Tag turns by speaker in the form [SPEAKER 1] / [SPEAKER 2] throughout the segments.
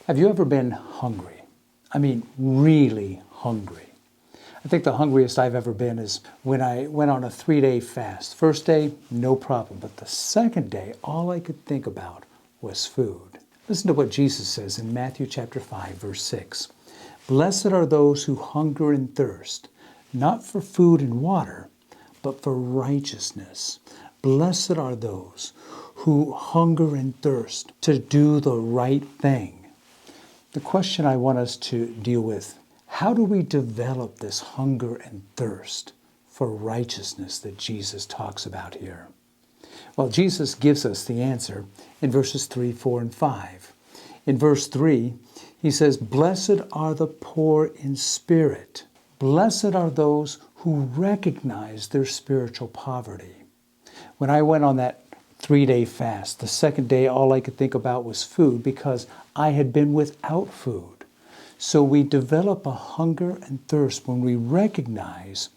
[SPEAKER 1] Have you ever been hungry? I mean, really hungry. I think the hungriest I've ever been is when I went on a 3-day fast. First day, no problem. But the second day, all I could think about was food. Listen to what Jesus says in Matthew chapter 5, verse 6. Blessed are those who hunger and thirst, not for food and water, but for righteousness. Blessed are those who hunger and thirst to do the right thing. The question I want us to deal with, how do we develop this hunger and thirst for righteousness that Jesus talks about here? Well, Jesus gives us the answer in verses 3, 4, and 5. In verse 3, he says, Blessed are the poor in spirit. Blessed are those who recognize their spiritual poverty. When I went on that 3-day fast, the second day all I could think about was food because I had been without food. So we develop a hunger and thirst when we recognize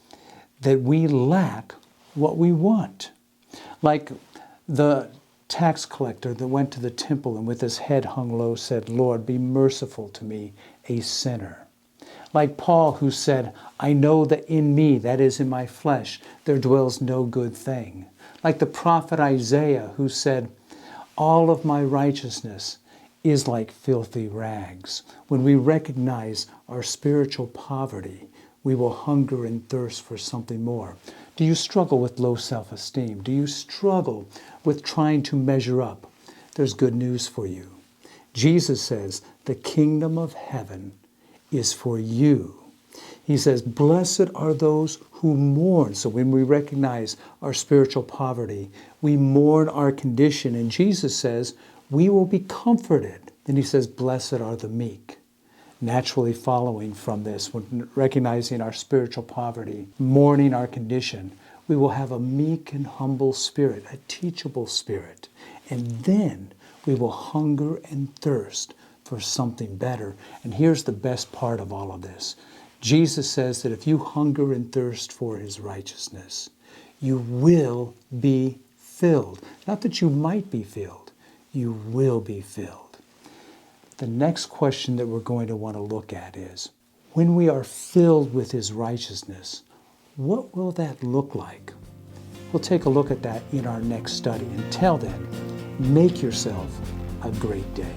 [SPEAKER 1] that we lack what we want. Like the tax collector that went to the temple and with his head hung low said, Lord, be merciful to me, a sinner. Like Paul who said, I know that in me, that is in my flesh, there dwells no good thing. Like the prophet Isaiah who said, all of my righteousness is like filthy rags. When we recognize our spiritual poverty, we will hunger and thirst for something more. Do you struggle with low self-esteem? Do you struggle with trying to measure up? There's good news for you. Jesus says, the kingdom of heaven is for you. He says, blessed are those who mourn. So when we recognize our spiritual poverty, we mourn our condition. And Jesus says, we will be comforted. Then he says, blessed are the meek. Naturally following from this, when recognizing our spiritual poverty, mourning our condition, we will have a meek and humble spirit, a teachable spirit. And then we will hunger and thirst for something better. And here's the best part of all of this. Jesus says that if you hunger and thirst for his righteousness, you will be filled. Not that you might be filled, you will be filled. The next question that we're going to want to look at is, when we are filled with his righteousness, what will that look like? We'll take a look at that in our next study. Until then, make yourself a great day.